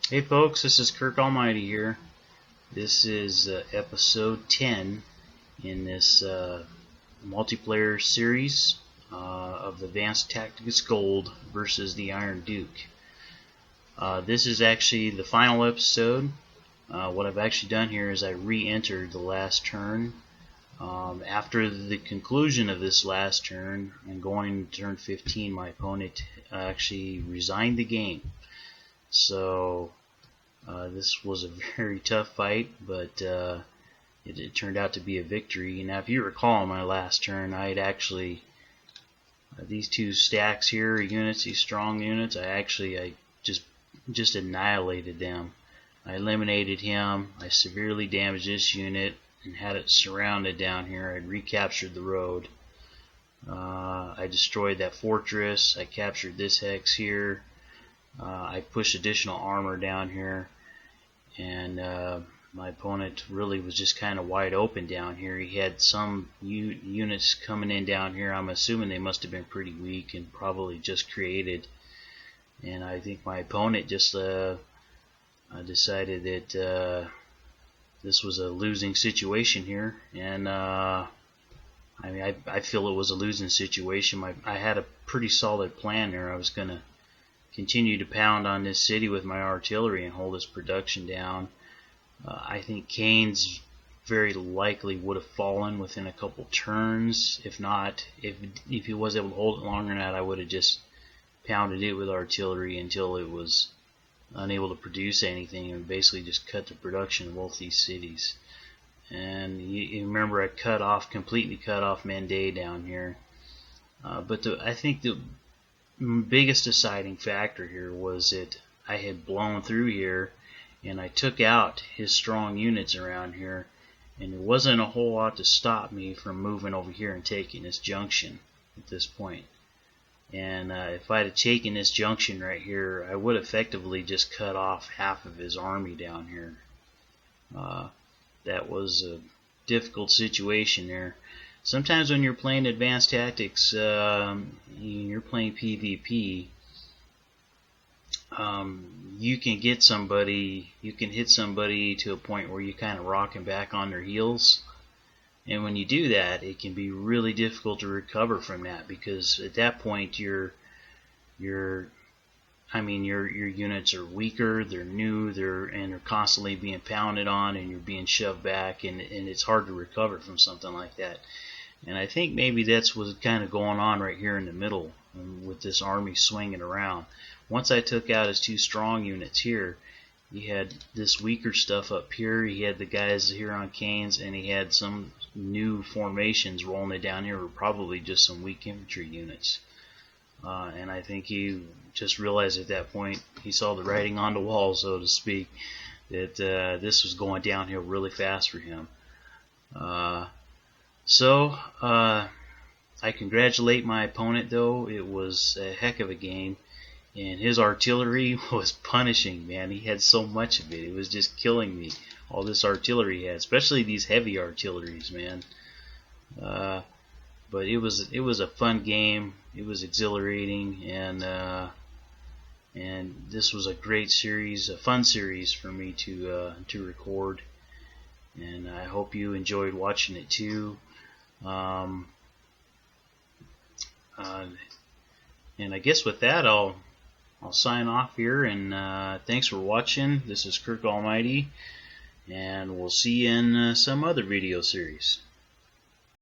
Hey folks, this is Kirkalmighty here. This is episode 10 in this multiplayer series of Advanced Tactics Gold versus the Ironduke. This is actually the final episode. What I've actually done here is I re-entered the last turn. After the conclusion of this last turn and going to turn 15, my opponent actually resigned the game. So this was a very tough fight, but it turned out to be a victory. Now, if you recall, in my last turn, I had actually these two stacks here, units, these strong units. I just annihilated them. I eliminated him. I severely damaged this unit and had it surrounded down here. I'd recaptured the road. I destroyed that fortress. I captured this hex here. I pushed additional armor down here, and my opponent really was just kind of wide open down here. He had some units coming in down here. I'm assuming they must have been pretty weak and probably just created. And I think my opponent just decided that this was a losing situation here, and I feel it was a losing situation. I had a pretty solid plan there. I was going to continue to pound on this city with my artillery and hold its production down. I think Keynes very likely would have fallen within a couple turns. If not, if he was able to hold it longer than that, I would have just pounded it with artillery until it was unable to produce anything and basically just cut the production of both these cities. And you remember I completely cut off Mende down here. But I think the biggest deciding factor here was that I had blown through here and I took out his strong units around here, and there wasn't a whole lot to stop me from moving over here and taking this junction at this point. And if I had taken this junction right here, I would effectively just cut off half of his army down here. That was a difficult situation there. Sometimes when you're playing advanced tactics, you're playing PvP, you can hit somebody to a point where you kind of rock them back on their heels. And when you do that, it can be really difficult to recover from that, because at that point your units are weaker, they're new, they're constantly being pounded on, and you're being shoved back, and it's hard to recover from something like that. And I think maybe that's what's kind of going on right here in the middle with this army swinging around. Once I took out his two strong units here, he had this weaker stuff up here. He had the guys here on Keynes, and he had some new formations rolling it down here, were probably just some weak infantry units. And I think he just realized at that point, he saw the writing on the wall, so to speak, that this was going downhill really fast for him. So I congratulate my opponent, though. It was a heck of a game, and his artillery was punishing, man. He had so much of it. It was just killing me, all this artillery he had, especially these heavy artilleries, man. But it was a fun game. It was exhilarating, and this was a great series, a fun series for me to record. And I hope you enjoyed watching it too. And I guess with that, I'll sign off here, and thanks for watching. This is Kirkalmighty, and we'll see you in some other video series.